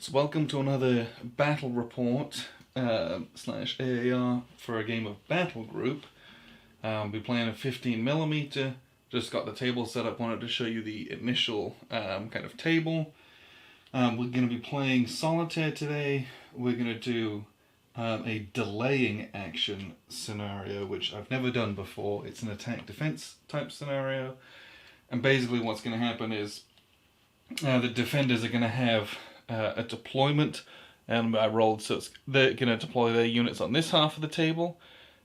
So welcome to another battle report slash AAR for a game of Battlegroup. We're playing a 15mm. Just got the table set up. Wanted to show you the initial kind of table. We're going to be playing solitaire today. We're going to do a delaying action scenario, which I've never done before. It's an attack defense type scenario. And basically what's going to happen is the defenders are going to have a deployment, and I rolled, so they're going to deploy their units on this half of the table,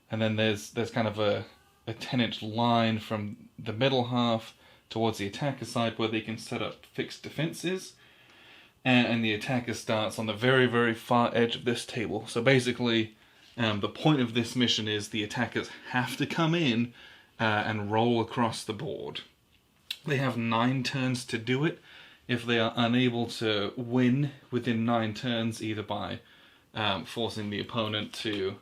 and then there's kind of a 10-inch line from the middle half towards the attacker side where they can set up fixed defenses, and the attacker starts on the very, very far edge of this table. So basically, the point of this mission is the attackers have to come in and roll across the board. They have 9 turns to do it. If they are unable to win within 9 turns, either by forcing the opponent to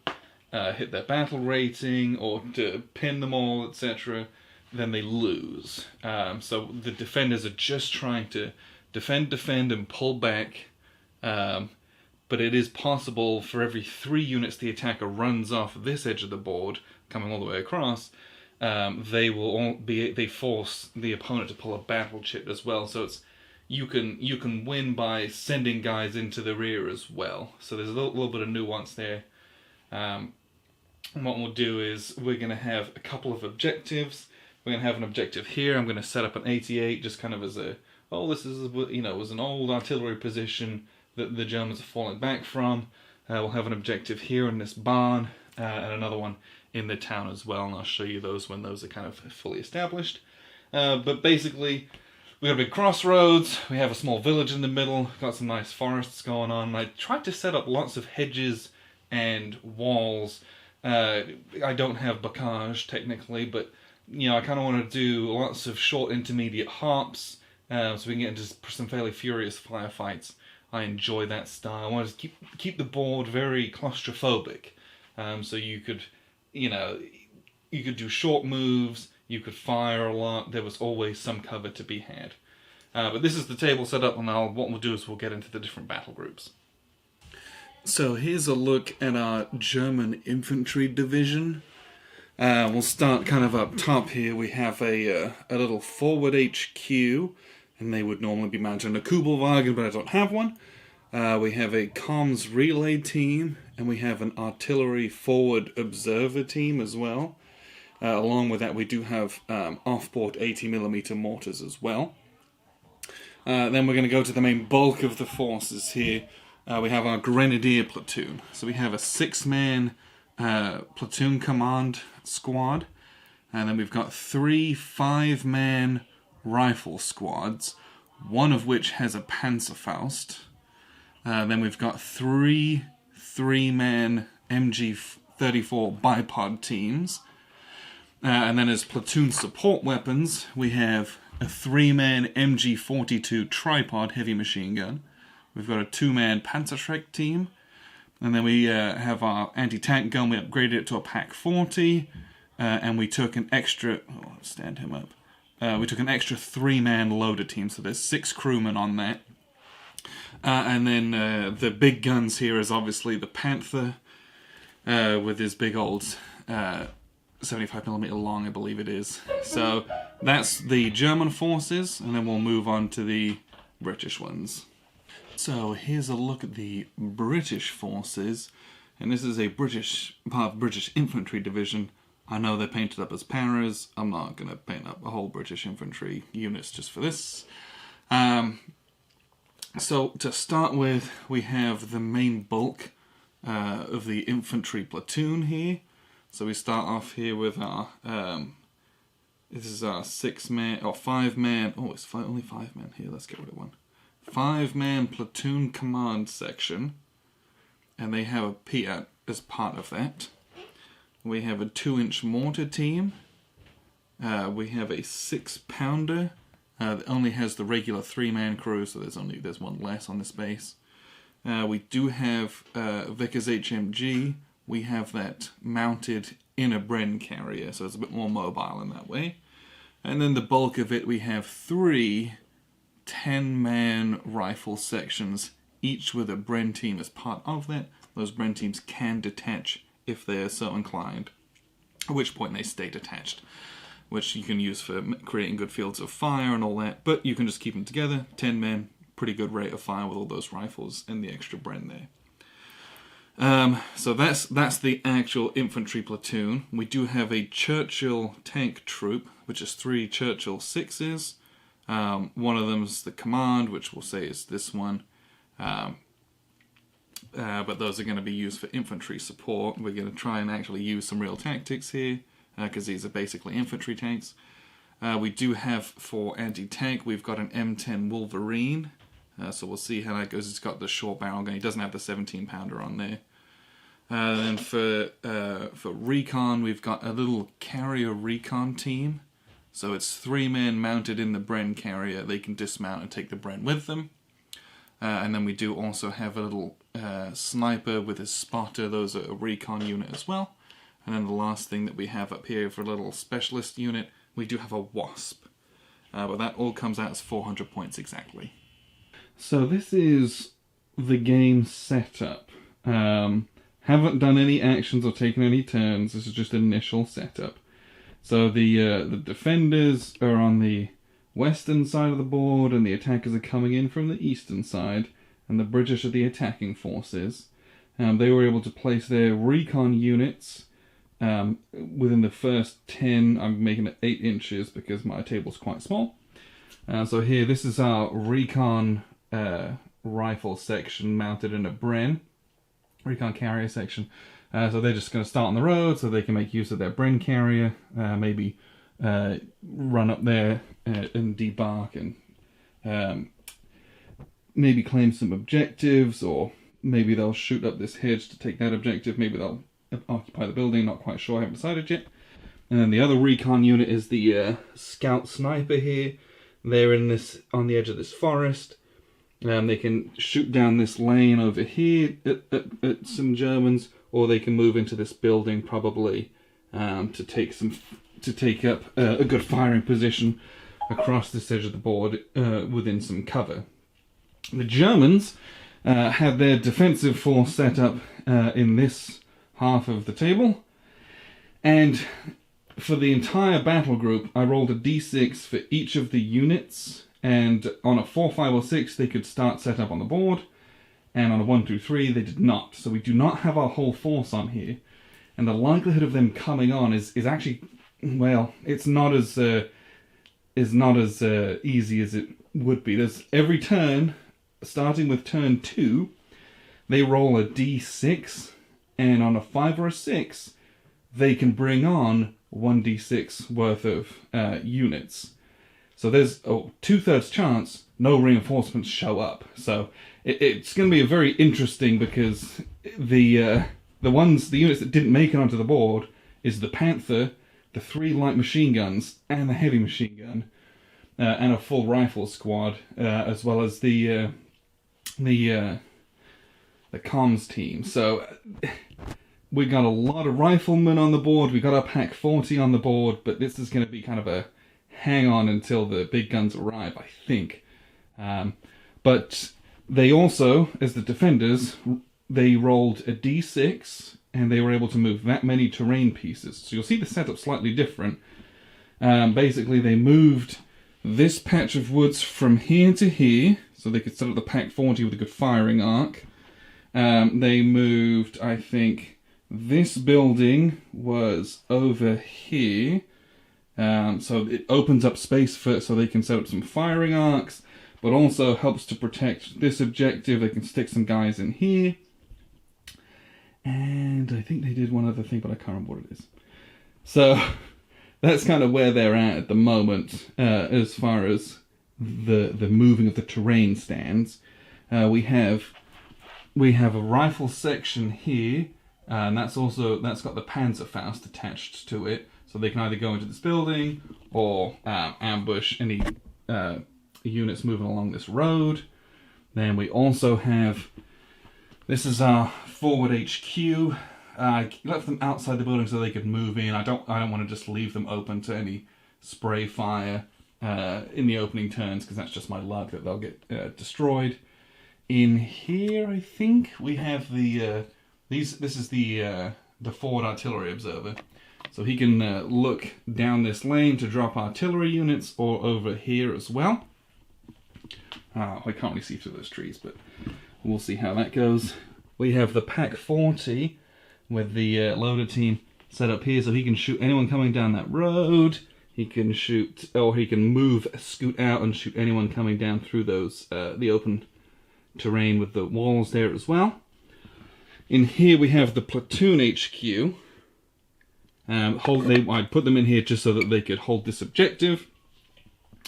hit their battle rating or to pin them all, etc., then they lose. So the defenders are just trying to defend, and pull back. But it is possible for every 3 units the attacker runs off this edge of the board, coming all the way across, they force the opponent to pull a battle chip as well. So it's you can win by sending guys into the rear as well. So there's a little bit of nuance there. And what we'll do is we're going to have a couple of objectives. We're going to have an objective here. I'm going to set up an 88 just kind of as a, this is, was an old artillery position that the Germans are falling back from. We'll have an objective here in this barn, and another one in the town as well, and I'll show you those when those are kind of fully established. But basically, we got a big crossroads, we have a small village in the middle, got some nice forests going on. I tried to set up lots of hedges and walls. I don't have bocage technically, but I kind of want to do lots of short intermediate hops, so we can get into some fairly furious firefights. I enjoy that style. I want to keep the board very claustrophobic, so you could do short moves, you could fire a lot, there was always some cover to be had. But this is the table set up, and what we'll do is we'll get into the different battle groups. So here's a look at our German infantry division. We'll start kind of up top here. We have a little forward HQ, and they would normally be mounted on a Kubelwagen, but I don't have one. We have a comms relay team, and we have an artillery forward observer team as well. Along with that, we do have off-board 80mm mortars as well. Then we're going to go to the main bulk of the forces here. We have our Grenadier Platoon. So we have a 6-man platoon command squad. And then we've got 3 5-man rifle squads, one of which has a Panzerfaust. Then we've got 3 3-man MG34 bipod teams. And then as platoon support weapons, we have a 3-man MG42 tripod heavy machine gun. We've got a 2-man Panzerschreck team. And then we have our anti-tank gun. We upgraded it to a PaK 40. And we took an extra... stand him up. We took an extra 3-man loader team. So there's 6 crewmen on that. And then the big guns here is obviously the Panther. With his big old... 75mm long, I believe it is. So that's the German forces, and then we'll move on to the British ones. So here's a look at the British forces, and this is a part of British infantry division. I know they're painted up as paras. I'm not going to paint up a whole British infantry units just for this. So to start with, we have the main bulk of the infantry platoon here. So we start off here with our, this is our 5-man, it's only 5 men here, let's get rid of one. 5-man platoon command section, and they have a Piat as part of that. We have a 2-inch mortar team. We have a 6-pounder that only has the regular 3-man crew, so there's one less on this base. We do have Vickers HMG. We have that mounted in a Bren carrier, so it's a bit more mobile in that way. And then the bulk of it, we have 3 10-man rifle sections each with a Bren team as part of that. Those Bren teams can detach if they're so inclined, at which point they stay detached, which you can use for creating good fields of fire and all that, but you can just keep them together, 10 men, pretty good rate of fire with all those rifles and the extra Bren there. So that's the actual infantry platoon. We do have a Churchill tank troop, which is 3 Churchill 6s. One of them is the command, which we'll say is this one. But those are going to be used for infantry support. We're going to try and actually use some real tactics here, because these are basically infantry tanks. We do have, for anti-tank, we've got an M10 Wolverine. So we'll see how that goes. It's got the short barrel gun. He doesn't have the 17-pounder on there. Then for Recon, we've got a little carrier Recon team. So it's 3 men mounted in the Bren carrier. They can dismount and take the Bren with them. And then we do also have a little sniper with his spotter. Those are a Recon unit as well. And then the last thing that we have up here for a little specialist unit, we do have a Wasp. But that all comes out as 400 points exactly. So this is the game setup. Haven't done any actions or taken any turns. This is just initial setup. So the defenders are on the western side of the board, and the attackers are coming in from the eastern side, and the British are the attacking forces. They were able to place their Recon units within the first 10. I'm making it 8 inches because my table's quite small. So here, this is our Recon rifle section mounted in a Bren. Recon carrier section. So they're just going to start on the road so they can make use of their Bren carrier, maybe run up there and debark and maybe claim some objectives, or maybe they'll shoot up this hedge to take that objective, maybe they'll occupy the building, not quite sure, I haven't decided yet. And then the other Recon unit is the scout sniper here. They're in this, on the edge of this forest. They can shoot down this lane over here at some Germans, or they can move into this building probably to take up a good firing position across this edge of the board within some cover. The Germans had their defensive force set up in this half of the table, and for the entire battle group, I rolled a d6 for each of the units. And on a 4, 5, or 6, they could start set up on the board. And on a 1, 2, 3, they did not. So we do not have our whole force on here. And the likelihood of them coming on is actually, well, it's not as easy as it would be. There's every turn, starting with turn 2, they roll a d6. And on a 5 or a 6, they can bring on 1d6 worth of units. So there's a 2/3 chance no reinforcements show up. So it's going to be a very interesting, because the units that didn't make it onto the board is the Panther, the 3 light machine guns, and the heavy machine gun, and a full rifle squad, as well as the comms team. So we got a lot of riflemen on the board. We got our Pack 40 on the board, but this is going to be kind of a hang on until the big guns arrive, I think. But they also, as the defenders, they rolled a d6, and they were able to move that many terrain pieces. So you'll see the setup slightly different. Basically, they moved this patch of woods from here to here, so they could set up the Pack 40 with a good firing arc. They moved, I think, this building was over here. So it opens up space so they can set up some firing arcs, but also helps to protect this objective. They can stick some guys in here. And I think they did one other thing, but I can't remember what it is. So that's kind of where they're at the moment, as far as the moving of the terrain stands. We have a rifle section here, and that's got the Panzerfaust attached to it. So they can either go into this building or ambush any units moving along this road. Then we also have, this is our forward HQ. I left them outside the building so they could move in. I don't want to just leave them open to any spray fire in the opening turns, because that's just my luck that they'll get destroyed. In here, I think we have the this is the forward artillery observer, so he can look down this lane to drop artillery units, or over here as well. I can't really see through those trees, but we'll see how that goes. We have the Pack 40 with the loader team set up here, so he can shoot anyone coming down that road. He can shoot, or he can move, scoot out and shoot anyone coming down through those the open terrain with the walls there as well. In here we have the platoon HQ. I put them in here just so that they could hold this objective.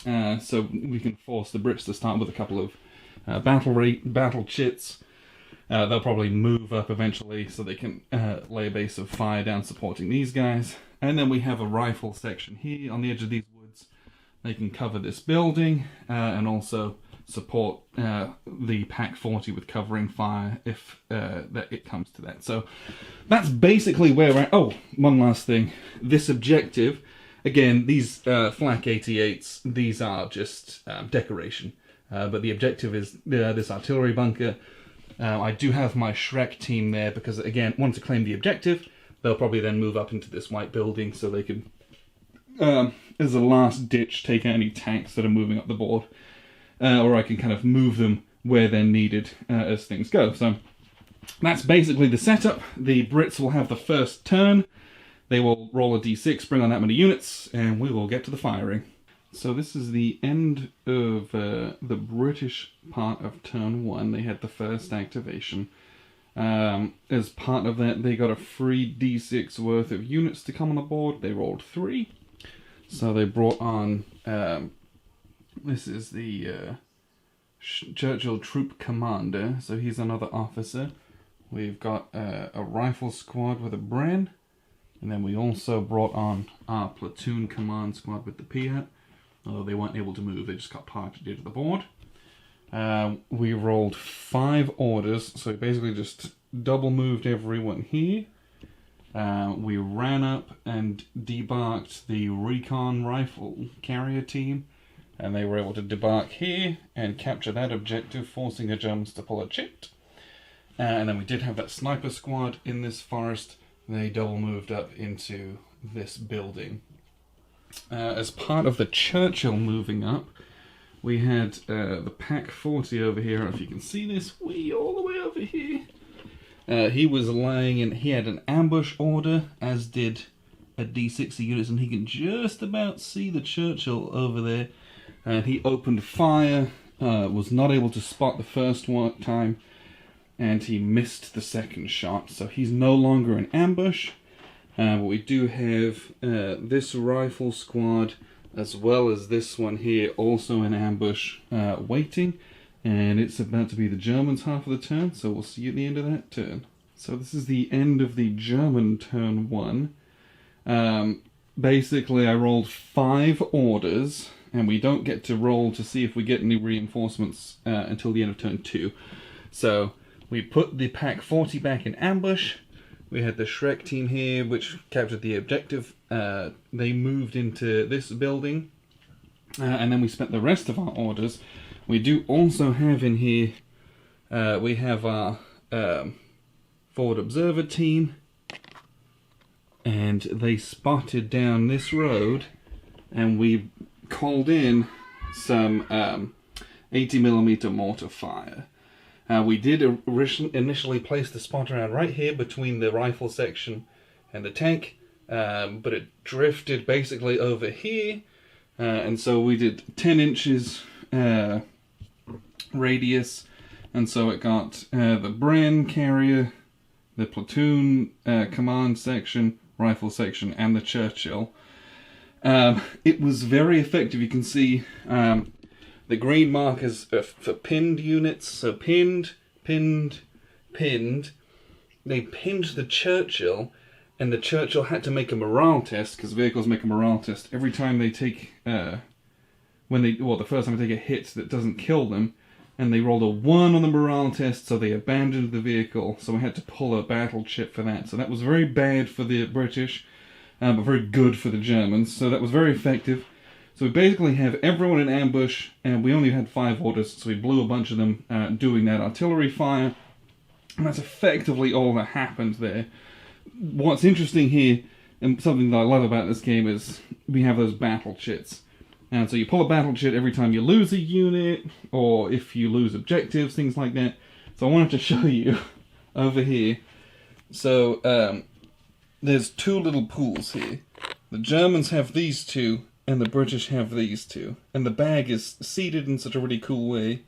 So we can force the Brits to start with a couple of battle chits. They'll probably move up eventually so they can lay a base of fire down supporting these guys. And then we have a rifle section here on the edge of these woods. They can cover this building and also support the Pack 40 with covering fire if it comes to that. So that's basically where we're at. Oh, one last thing. This objective, again, these Flak 88s, these are just decoration. But the objective is this artillery bunker. I do have my Shrek team there because, again, once to claim the objective, they'll probably then move up into this white building so they can, as a last ditch, take out any tanks that are moving up the board. Or I can kind of move them where they're needed as things go. So that's basically the setup. The Brits will have the first turn. They will roll a d6, bring on that many units, and we will get to the firing. So this is the end of the British part of turn 1. They had the first activation. As part of that, they got a free d6 worth of units to come on the board. They rolled 3. So they brought on... this is the Churchill Troop Commander, so he's another officer. We've got a rifle squad with a Bren, and then we also brought on our platoon command squad with the Piat. Although they weren't able to move, they just got parked near to the board. We rolled 5 orders, so we basically just double moved everyone here. We ran up and debarked the Recon rifle carrier team, and they were able to debark here and capture that objective, forcing the Germans to pull a chit. And then we did have that sniper squad in this forest. They double moved up into this building. As part of the Churchill moving up, we had the Pack 40 over here. I don't know if you can see this, all the way over here. He was lying in, he had an ambush order, as did a D60 units, and he can just about see the Churchill over there. And he opened fire, was not able to spot the first time, and he missed the second shot. So he's no longer in ambush. But we do have this rifle squad, as well as this one here, also in ambush, waiting. And it's about to be the Germans' half of the turn, so we'll see you at the end of that turn. So this is the end of the German turn 1. Basically, I rolled 5 orders, and we don't get to roll to see if we get any reinforcements until the end of turn 2. So we put the Pack 40 back in ambush. We had the Shrek team here, which captured the objective. They moved into this building, and then we spent the rest of our orders. We do also have in here, we have our forward observer team, and they spotted down this road, and we called in some 80mm mortar fire. We did initially place the spotter out right here between the rifle section and the tank, but it drifted basically over here, and so we did 10 inches radius, and so it got the Bren carrier, the platoon command section, rifle section, and the Churchill. It was very effective. You can see the green markers are for pinned units, so pinned. They pinned the Churchill, and the Churchill had to make a morale test, because vehicles make a morale test every time they take, the first time they take a hit that doesn't kill them, and they rolled a 1 on the morale test, so they abandoned the vehicle, so we had to pull a battle chip for that. So that was very bad for the British, but very good for the Germans, so that was very effective. So we basically have everyone in ambush, and we only had 5 orders, so we blew a bunch of them doing that artillery fire. And that's effectively all that happened there. What's interesting here, and something that I love about this game, is we have those battle chits. And so you pull a battle chit every time you lose a unit, or if you lose objectives, things like that. So I wanted to show you over here. So there's 2 little pools here. The Germans have these 2, and the British have these 2. And the bag is seated in such a really cool way.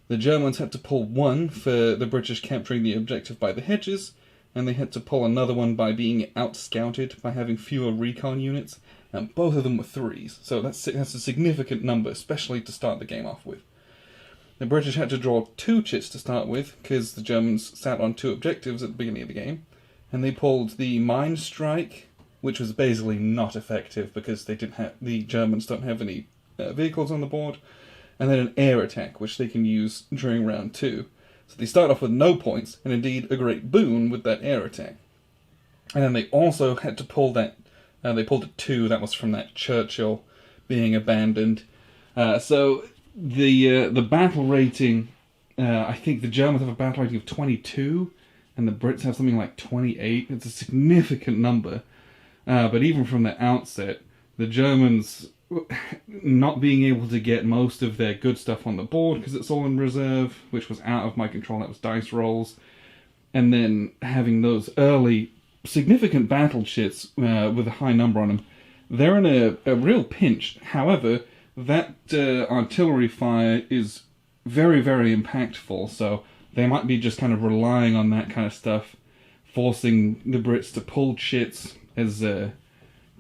The Germans had to pull 1 for the British capturing the objective by the hedges, and they had to pull another one by being out-scouted, by having fewer recon units, and both of them were 3s, so that's a significant number, especially to start the game off with. The British had to draw 2 chits to start with, because the Germans sat on 2 objectives at the beginning of the game, and they pulled the Mine Strike, which was basically not effective, because the Germans don't have any vehicles on the board, and then an air attack, which they can use during round 2. So they start off with no points, and indeed a great boon with that air attack. And then they also had to pull that, they pulled a 2, that was from that Churchill being abandoned. So the battle rating, I think the Germans have a battle rating of 22, and the Brits have something like 28. It's a significant number. But even from the outset, the Germans not being able to get most of their good stuff on the board because it's all in reserve, which was out of my control, that was dice rolls, and then having those early significant battle chits with a high number on them, they're in a real pinch. However, that artillery fire is very, very impactful, so they might be just kind of relying on that kind of stuff, forcing the Brits to pull chits as to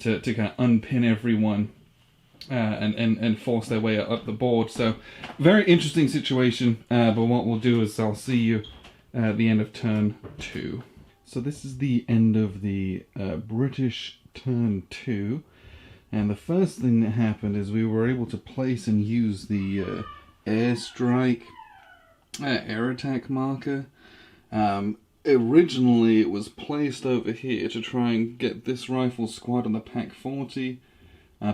kind of unpin everyone and force their way up the board. So, very interesting situation, but what we'll do is I'll see you at the end of turn 2. So this is the end of the British turn 2, and the first thing that happened is we were able to place and use the airstrike air attack marker. Originally it was placed over here to try and get this rifle squad on the Pack 40,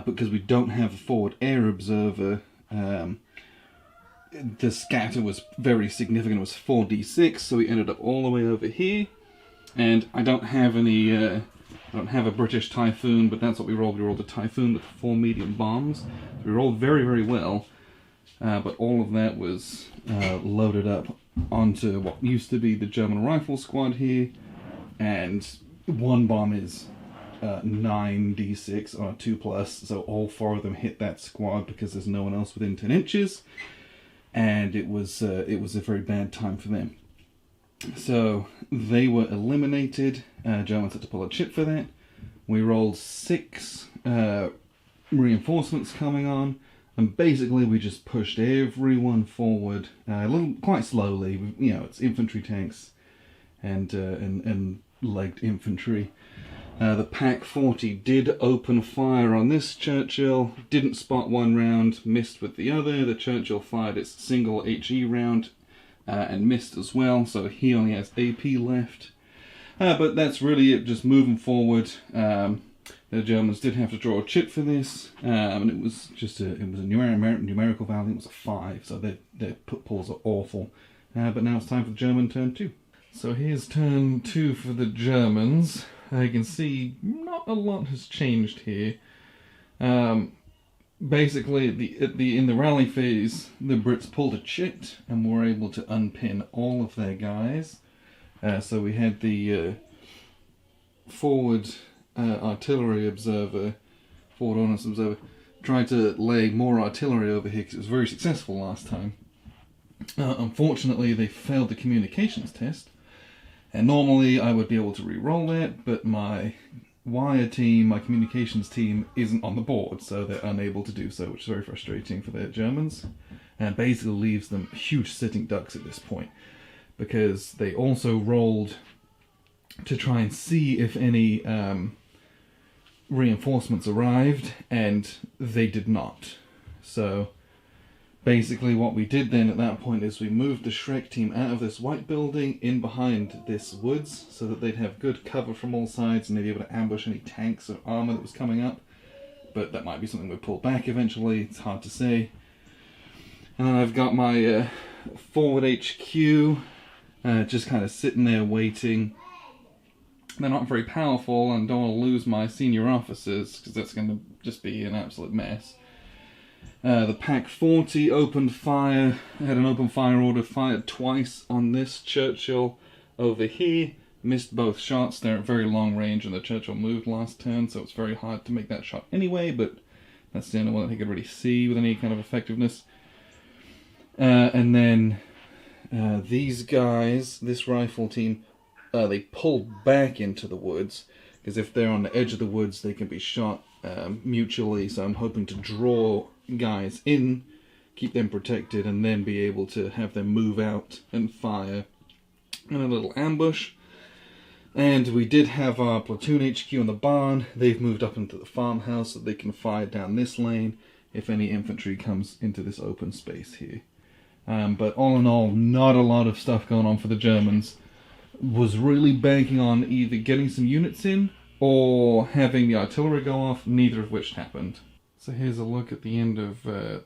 because we don't have a forward air observer. The scatter was very significant, it was 4d6, so we ended up all the way over here. And I don't have any, I don't have a British Typhoon, but that's what we rolled. We rolled a Typhoon with 4 medium bombs. We rolled very, very well, but all of that was loaded up onto what used to be the German rifle squad here, and 1 bomb is 9d6 on a 2+, so all 4 of them hit that squad because there's no one else within 10 inches, and it was a very bad time for them. So they were eliminated. Germans had to pull a chit for that. We rolled 6 reinforcements coming on, and basically we just pushed everyone forward, quite slowly. You know, it's infantry tanks and legged infantry. The Pack 40 did open fire on this Churchill, didn't spot 1 round, missed with the other. The Churchill fired its single HE round and missed as well, so he only has AP left. But that's really it, just moving forward. The Germans did have to draw a chit for this, and it was a numerical value. It was a 5, so their pulls are awful. But now it's time for the German turn 2. So here's turn 2 for the Germans. You can see not a lot has changed here. Basically, in the rally phase, the Brits pulled a chit and were able to unpin all of their guys. So we had the forward artillery observer, forward ordnance observer, tried to lay more artillery over here because it was very successful last time. Unfortunately, they failed the communications test, and normally I would be able to re-roll that, but my wire team, my communications team, isn't on the board, so they're unable to do so, which is very frustrating for the Germans, and basically leaves them huge sitting ducks at this point, because they also rolled to try and see if any reinforcements arrived, and they did not. So basically what we did then at that point is we moved the Shrek team out of this white building in behind this woods so that they'd have good cover from all sides and they'd be able to ambush any tanks or armour that was coming up. but that might be something we pull back eventually. It's hard to say. And then I've got my forward HQ, just kind of sitting there waiting. They're not very powerful, and don't want to lose my senior officers, because that's going to just be an absolute mess. The Pack 40 opened fire. I had an open fire order, fired twice on this Churchill over here. Missed both shots. They're at very long range, and the Churchill moved last turn, so it's very hard to make that shot anyway, but that's the only one that I could really see with any kind of effectiveness. And then these guys, this rifle team, they pulled back into the woods, because if they're on the edge of the woods, they can be shot mutually, so I'm hoping to draw guys in, keep them protected, and then be able to have them move out and fire in a little ambush. And we did have our platoon HQ in the barn. They've moved up into the farmhouse so they can fire down this lane if any infantry comes into this open space here. But all in all, not a lot of stuff going on for the Germans. Was really banking on either getting some units in or having the artillery go off, neither of which happened. So here's a look at the end of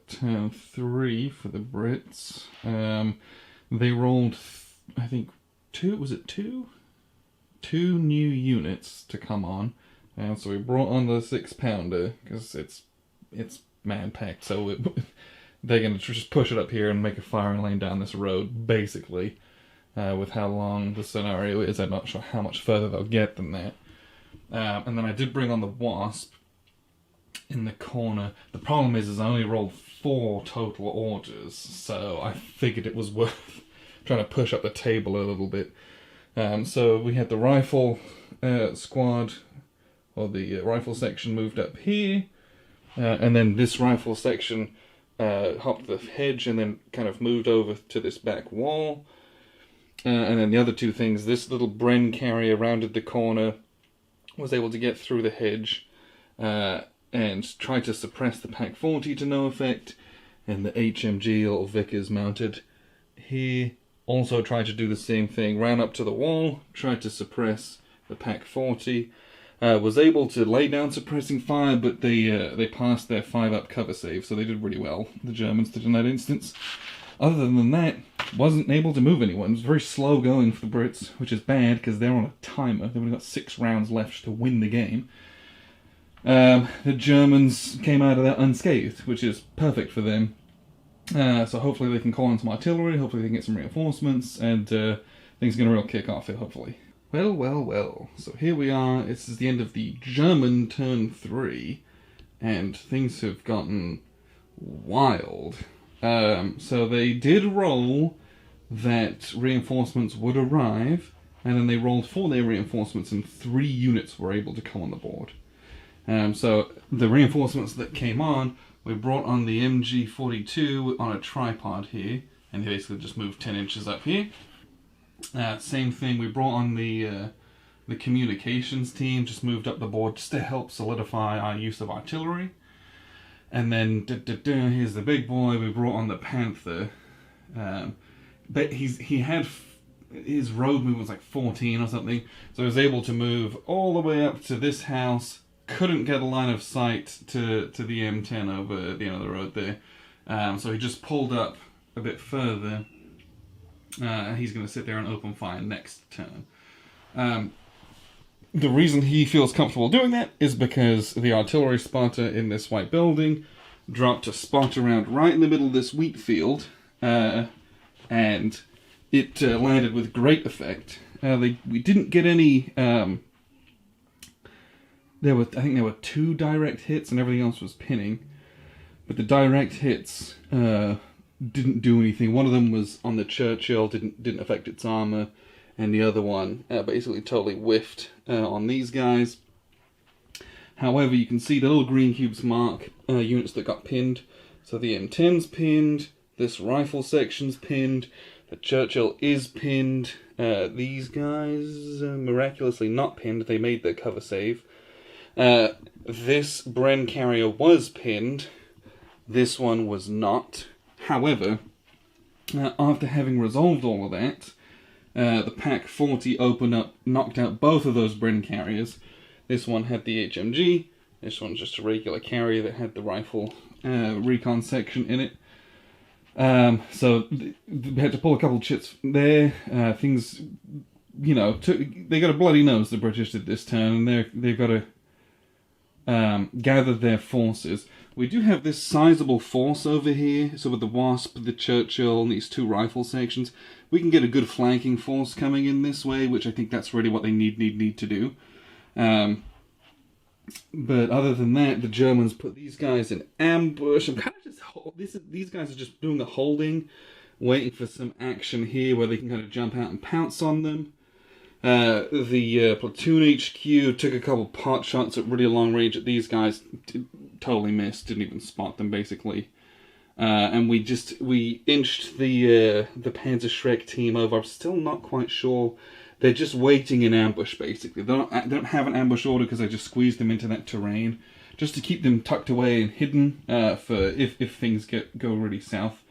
turn 3 for the Brits. They rolled, I think, two new units to come on. So we brought on the 6-pounder, because it's man-packed, so they're going to just push it up here and make a firing lane down this road, basically. With how long the scenario is, I'm not sure how much further they'll get than that. And then I did bring on the Wasp in the corner. The problem is I only rolled 4 total orders, so I figured it was worth trying to push up the table a little bit. So we had the rifle squad, or the rifle section moved up here, and then this rifle section hopped the hedge and then kind of moved over to this back wall. And then the other two things, this little Bren carrier rounded the corner, was able to get through the hedge, and try to suppress the Pack 40 to no effect, and the HMG, little Vickers mounted here, also tried to do the same thing, ran up to the wall, tried to suppress the Pack 40, was able to lay down suppressing fire, but they passed their 5-up cover save, so they did really well, the Germans did in that instance. Other than that, wasn't able to move anyone. It was very slow going for the Brits, which is bad because they're on a timer. They've only got 6 rounds left to win the game. The Germans came out of that unscathed, which is perfect for them. So hopefully they can call in some artillery, hopefully they can get some reinforcements, and things are going to real kick off here, hopefully. Well. So here we are. This is the end of the German turn 3, and things have gotten wild. So they did roll that reinforcements would arrive, and then they rolled for their reinforcements, and 3 units were able to come on the board. So the reinforcements that came on, we brought on the MG42 on a tripod here, and they basically just moved 10 inches up here. Same thing, we brought on the communications team, just moved up the board just to help solidify our use of artillery. And then, here's the big boy, we brought on the Panther. But he had, his road move was like 14 or something, so he was able to move all the way up to this house, couldn't get a line of sight to the M10 over the end of the road there. So he just pulled up a bit further, and he's going to sit there and open fire next turn. The reason he feels comfortable doing that is because the artillery spotter in this white building dropped a spot around right in the middle of this wheat field, and it landed with great effect. We didn't get any. I think there were 2 direct hits, and everything else was pinning. But the direct hits didn't do anything. One of them was on the Churchill, didn't affect its armor. And the other one basically totally whiffed on these guys. However, you can see the little green cubes mark units that got pinned. So the M10's pinned, this rifle section's pinned, the Churchill is pinned. These guys miraculously not pinned, they made their cover save. This Bren carrier was pinned, this one was not. However, after having resolved all of that, the Pack 40 opened up, knocked out both of those Bren carriers. This one had the HMG, This one's just a regular carrier that had the rifle recon section in it. So we had to pull a couple of chits there. Things, you know, they got a bloody nose, the British did this turn, and they've got to gather their forces. We do have this sizable force over here, so with the Wasp, the Churchill, and these two rifle sections, we can get a good flanking force coming in this way, which I think that's really what they need to do. But other than that, the Germans put these guys in ambush. I'm kind of just these guys are just doing the holding, waiting for some action here where they can kind of jump out and pounce on them. The platoon HQ took a couple pot shots at really long range at these guys. Totally missed. Didn't even spot them basically. And we inched the Panzer Schreck team over. I'm still not quite sure. They're just waiting in ambush, basically. They don't have an ambush order because I just squeezed them into that terrain, just to keep them tucked away and hidden for if things go really south.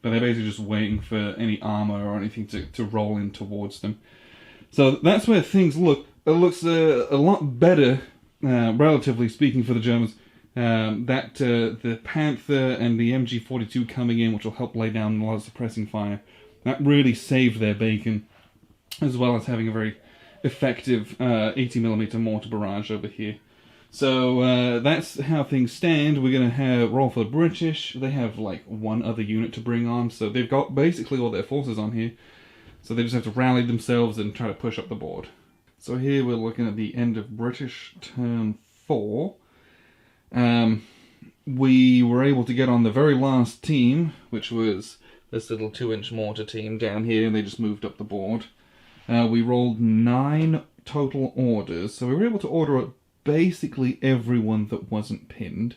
But they're basically just waiting for any armor or anything to roll in towards them. So that's where things look. It looks a lot better, relatively speaking, for the Germans. The Panther and the MG42 coming in, which will help lay down a lot of suppressing fire, that really saved their bacon, as well as having a very effective 80mm mortar barrage over here. So that's how things stand. We're going to roll for the British. They have like one other unit to bring on, so they've got basically all their forces on here. So they just have to rally themselves and try to push up the board. So here we're looking at the end of British turn 4. We were able to get on the very last team, which was this little 2-inch mortar team down here, and they just moved up the board. We rolled 9 total orders, so we were able to order basically everyone that wasn't pinned.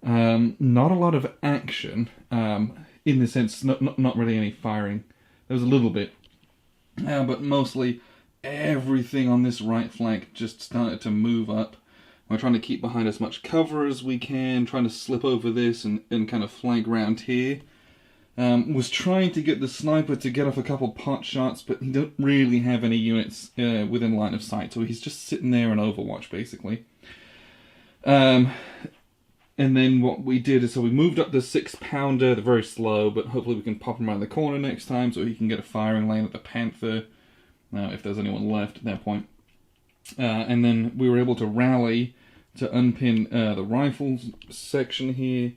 Not a lot of action, in the sense, not really any firing. There was a little bit, but mostly everything on this right flank just started to move up. We're trying to keep behind as much cover as we can, trying to slip over this and kind of flank round here. Was trying to get the sniper to get off a couple pot shots, but he don't really have any units within line of sight, so he's just sitting there in Overwatch, basically. And then what we did is, so we moved up the 6-pounder, they're very slow, but hopefully we can pop him around the corner next time so he can get a firing lane at the Panther, if there's anyone left at that point. And then we were able to rally to unpin the rifles section here,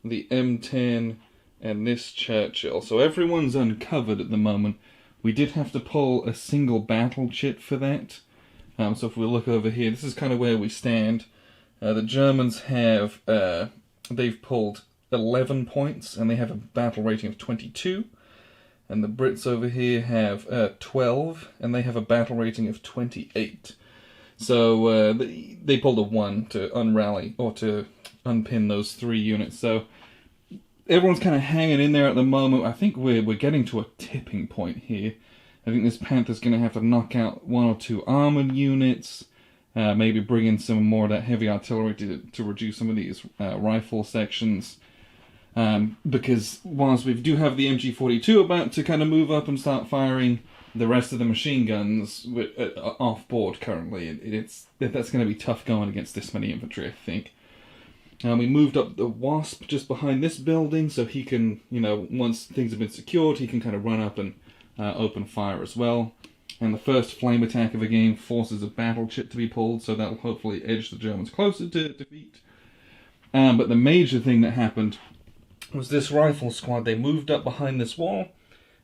the M10, and this Churchill. So everyone's uncovered at the moment. We did have to pull a single battle chit for that. So if we look over here, this is kind of where we stand. The Germans have, they've pulled 11 points, and they have a battle rating of 22. And the Brits over here have 12, and they have a battle rating of 28. So they pulled a 1 to unrally, or to unpin those 3 units. So everyone's kind of hanging in there at the moment. I think we're getting to a tipping point here. I think this Panther's going to have to knock out 1 or 2 armoured units, maybe bring in some more of that heavy artillery to reduce some of these rifle sections. Because whilst we do have the MG42 about to kind of move up and start firing, the rest of the machine guns are off board currently. That's going to be tough going against this many infantry, I think. We moved up the Wasp just behind this building, so he can, once things have been secured, he can kind of run up and open fire as well. And the first flame attack of the game forces a battle chit to be pulled, so that'll hopefully edge the Germans closer to defeat. But the major thing that happened was this rifle squad. They moved up behind this wall,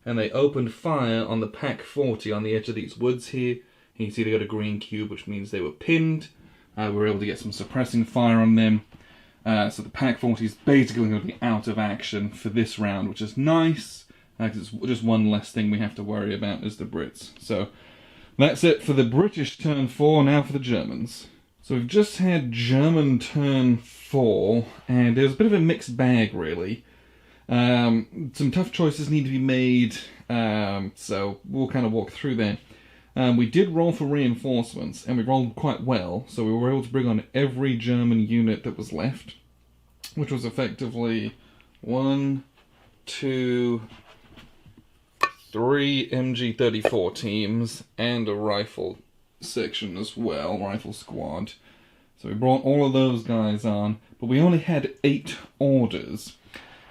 and they opened fire on the Pack 40 on the edge of these woods here. You can see they got a green cube, which means they were pinned. We were able to get some suppressing fire on them. So the Pack 40 is basically going to be out of action for this round, which is nice, because it's just one less thing we have to worry about as the Brits. So that's it for the British turn 4, now for the Germans. So we've just had German turn 4, and there's a bit of a mixed bag, really. Some tough choices need to be made, so we'll kind of walk through that. We did roll for reinforcements, and we rolled quite well, so we were able to bring on every German unit that was left, which was effectively 1, 2, 3 MG34 teams, and a rifle section as well, rifle squad. So we brought all of those guys on, but we only had 8 orders.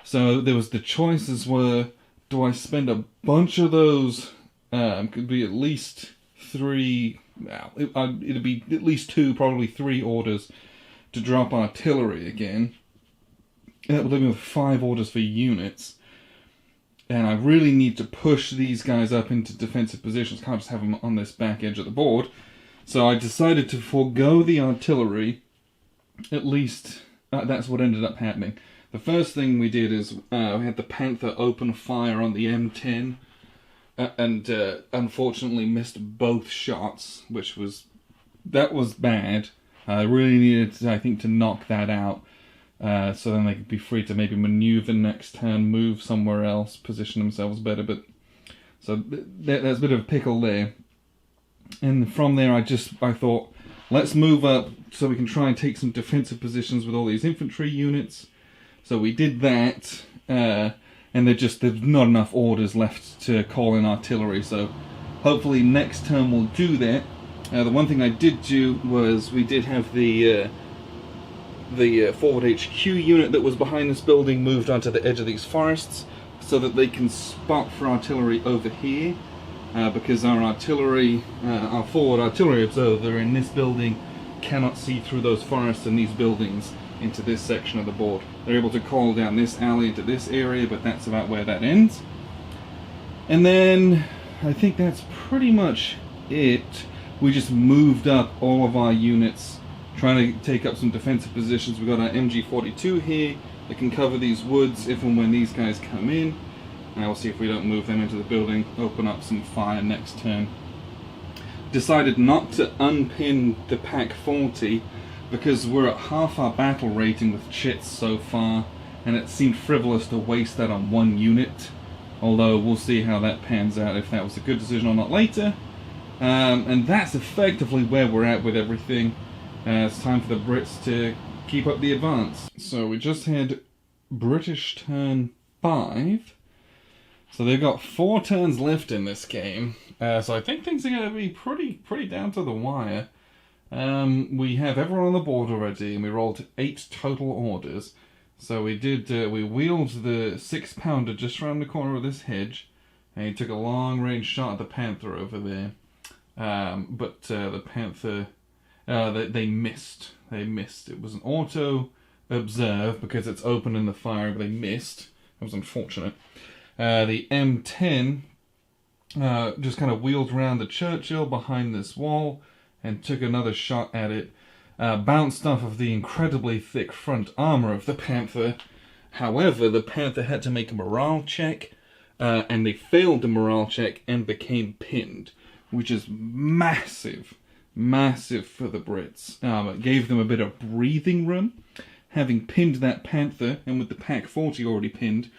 So there was the choices were, do I spend a bunch of those, could be at least 3, well, it'd be at least 2, probably 3 orders to drop artillery again. That would leave me with 5 orders for units. And I really need to push these guys up into defensive positions. Can't just have them on this back edge of the board. So I decided to forego the artillery. At least that's what ended up happening. The first thing we did is we had the Panther open fire on the M10. And unfortunately missed both shots, that was bad. I really needed, I think, to knock that out. So then they could be free to maybe maneuver next turn, move somewhere else, position themselves better. But so there's a bit of a pickle there. And from there, I thought, let's move up so we can try and take some defensive positions with all these infantry units. So we did that, and there's not enough orders left to call in artillery. So hopefully next turn we'll do that. The one thing I did do was we did have the forward HQ unit that was behind this building moved onto the edge of these forests so that they can spot for artillery over here. Because our forward artillery observer in this building cannot see through those forests and these buildings into this section of the board. They're able to call down this alley into this area, but that's about where that ends. And then I think that's pretty much it. We just moved up all of our units, trying to take up some defensive positions. We've got our MG42 here that can cover these woods if and when these guys come in. And we'll see if we don't move them into the building, open up some fire next turn. Decided not to unpin the Pack 40 because we're at half our battle rating with chits so far, and it seemed frivolous to waste that on one unit. Although we'll see how that pans out, if that was a good decision or not later. And that's effectively where we're at with everything. It's time for the Brits to keep up the advance. So we just had British turn 5. So they've got 4 turns left in this game. So I think things are going to be pretty down to the wire. We have everyone on the board already, and we rolled 8 total orders. So we wheeled the 6-pounder just around the corner of this hedge, and he took a long-range shot at the Panther over there. But the Panther, they missed. They missed. It was an auto observe because it's open in the fire, but they missed. That was unfortunate. The M10 just kind of wheeled around the Churchill behind this wall and took another shot at it. Bounced off of the incredibly thick front armor of the Panther. However, the Panther had to make a morale check, and they failed the morale check and became pinned, which is massive, massive for the Brits. It gave them a bit of breathing room. Having pinned that Panther, and with the Pack 40 already pinned,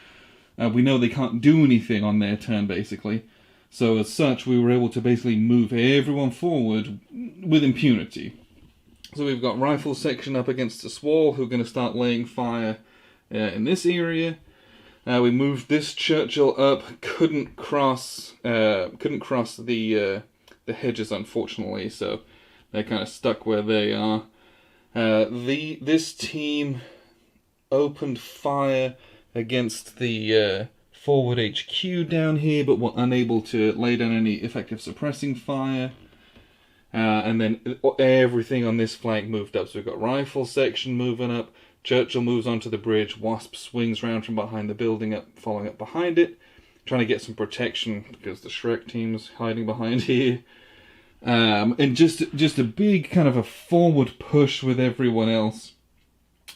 we know they can't do anything on their turn, basically. So as such, we were able to basically move everyone forward with impunity. So we've got rifle section up against this wall, who are going to start laying fire in this area. We moved this Churchill up, couldn't cross the hedges, unfortunately, so they're kind of stuck where they are. This team opened fire against the forward HQ down here, but were unable to lay down any effective suppressing fire. And then everything on this flank moved up. So we've got rifle section moving up. Churchill moves onto the bridge. Wasp swings round from behind the building, following up behind it, trying to get some protection because the Shrek team's hiding behind here. And just a big kind of a forward push with everyone else.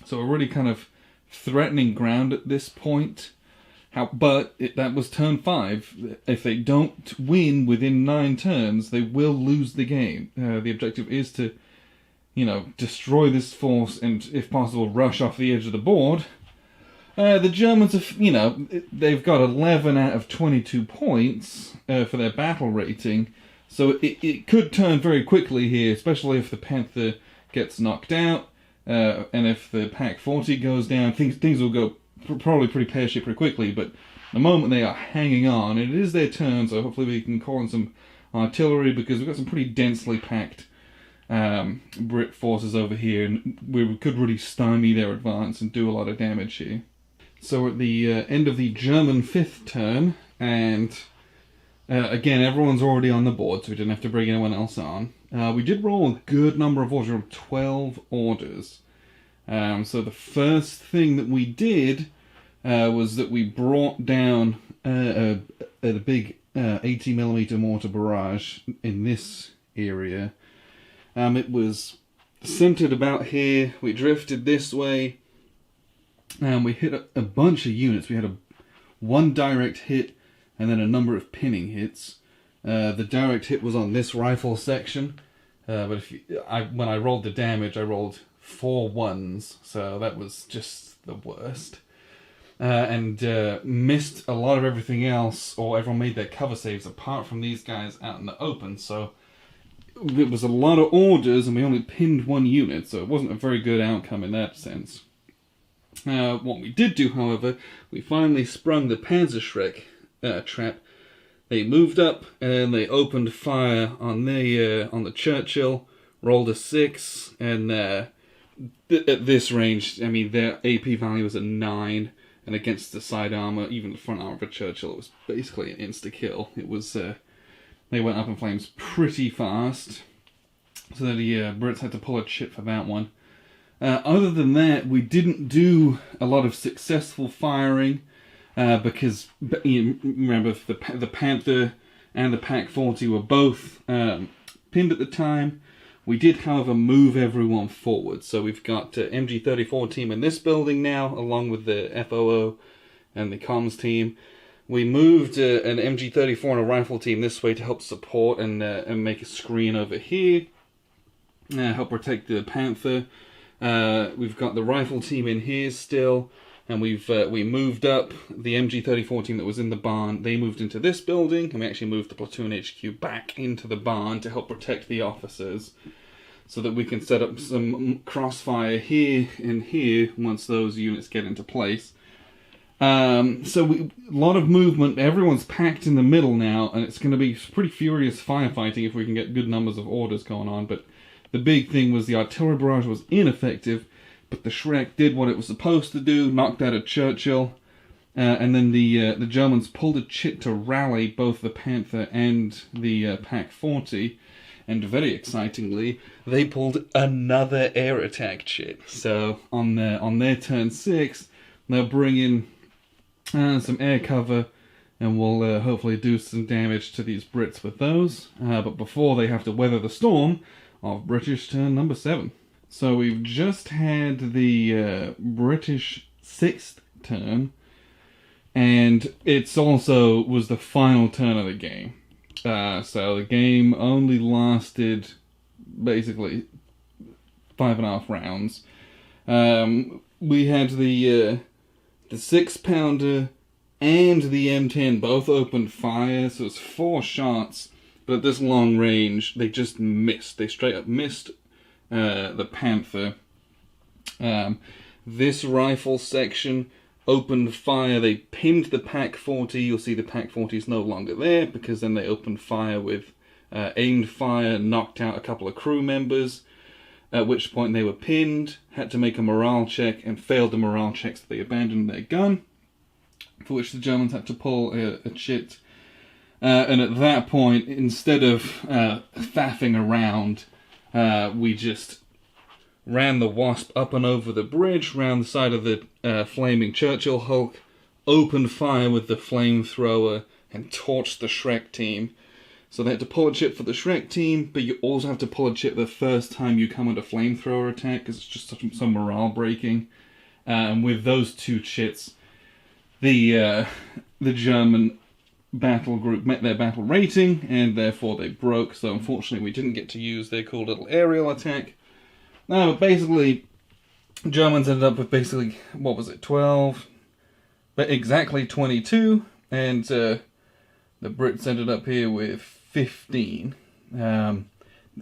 So we're really kind of threatening ground at this point. That was turn 5. If they don't win within 9 turns, they will lose the game. The objective is to, destroy this force and, if possible, rush off the edge of the board. The Germans have, they've got 11 out of 22 points for their battle rating. So it could turn very quickly here, especially if the Panther gets knocked out. And if the Pack 40 goes down, things will go probably pretty pear-shaped pretty quickly, but the moment they are hanging on, it is their turn, so hopefully we can call in some artillery, because we've got some pretty densely packed Brit forces over here, and we could really stymie their advance and do a lot of damage here. So we're at the end of the German 5th turn, and again, everyone's already on the board, so we didn't have to bring anyone else on. We did roll a good number of orders, 12 orders. So the first thing that we did was that we brought down a big 80mm mortar barrage in this area. It was centered about here. We drifted this way, and we hit a bunch of units. We had one direct hit and then a number of pinning hits. The direct hit was on this rifle section, but when I rolled the damage, I rolled 4 1s, so that was just the worst. And missed a lot of everything else, or everyone made their cover saves apart from these guys out in the open, so it was a lot of orders and we only pinned 1 unit, so it wasn't a very good outcome in that sense. What we did do, however, we finally sprung the Panzerschreck trap. They moved up and they opened fire on the Churchill, rolled a 6, and at this range, I mean, their AP value was a 9, and against the side armor, even the front armor of a Churchill, it was basically an insta-kill. It was, they went up in flames pretty fast, so the Brits had to pull a chip for that one. Other than that, we didn't do a lot of successful firing, because, you remember, the Panther and the Pak-40 were both pinned at the time. We did, however, move everyone forward. So we've got MG34 team in this building now, along with the FOO and the comms team. We moved an MG34 and a rifle team this way to help support and make a screen over here, help protect the Panther. We've got the rifle team in here still, and we moved up the MG34 team that was in the barn. They moved into this building, and we actually moved the platoon HQ back into the barn to help protect the officers, so that we can set up some crossfire here and here once those units get into place. So a lot of movement. Everyone's packed in the middle now, and it's going to be pretty furious firefighting if we can get good numbers of orders going on. But the big thing was the artillery barrage was ineffective, but the Shrek did what it was supposed to do, knocked out a Churchill, and then the Germans pulled a chit to rally both the Panther and the Pak-40, and very excitingly, they pulled another air attack chit. So on their turn 6, they'll bring in some air cover, and we'll hopefully do some damage to these Brits with those. But before they have to weather the storm of British turn number 7. So we've just had the British 6th turn, and it's also was the final turn of the game. So the game only lasted basically 5.5 rounds. We had the 6-pounder and the M10 both opened fire, so it's 4 shots, but at this long range they just missed. They straight up missed the Panther. This rifle section opened fire. They pinned the Pak-40. You'll see the Pak-40 is no longer there, because then they opened fire with aimed fire, knocked out a couple of crew members, at which point they were pinned, had to make a morale check, and failed the morale check, so they abandoned their gun, for which the Germans had to pull a chit. And at that point, instead of faffing around, we just ran the Wasp up and over the bridge, round the side of the flaming Churchill Hulk, opened fire with the flamethrower, and torched the Shrek team. So they had to pull a chip for the Shrek team, but you also have to pull a chip the first time you come under flamethrower attack, because it's just some morale breaking. And with those 2 chits, the German battle group met their battle rating, and therefore they broke. So unfortunately we didn't get to use their cool little aerial attack. No, but basically, Germans ended up with basically, 12? But exactly 22, and the Brits ended up here with 15. And,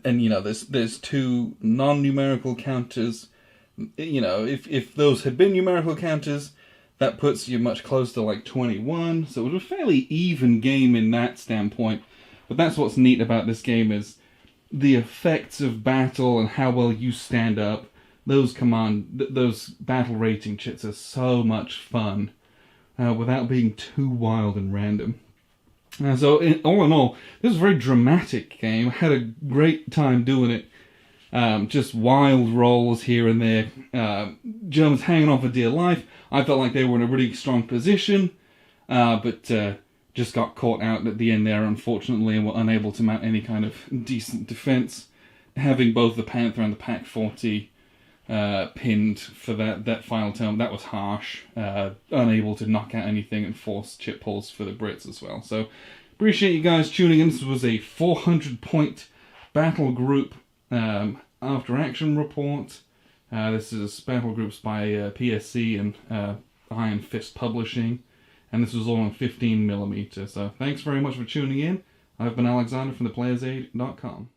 there's 2 non-numerical counters. If those had been numerical counters, that puts you much closer to like 21, so it was a fairly even game in that standpoint. But that's what's neat about this game is, the effects of battle and how well you stand up, those battle rating chits are so much fun without being too wild and random. So all in all, this is a very dramatic game. I had a great time doing it. Just wild rolls here and there. Germans hanging on for dear life. I felt like they were in a really strong position, but just got caught out at the end there, unfortunately, and were unable to mount any kind of decent defense. Having both the Panther and the Pak-40 pinned for that final turn, that was harsh. Unable to knock out anything and force chip pulls for the Brits as well. So, appreciate you guys tuning in. This was a 400-point battle group after action report. This is battle groups by PSC and Iron Fist Publishing, and this was all on 15mm. So thanks very much for tuning in. I've been Alexander from theplayersaid.com.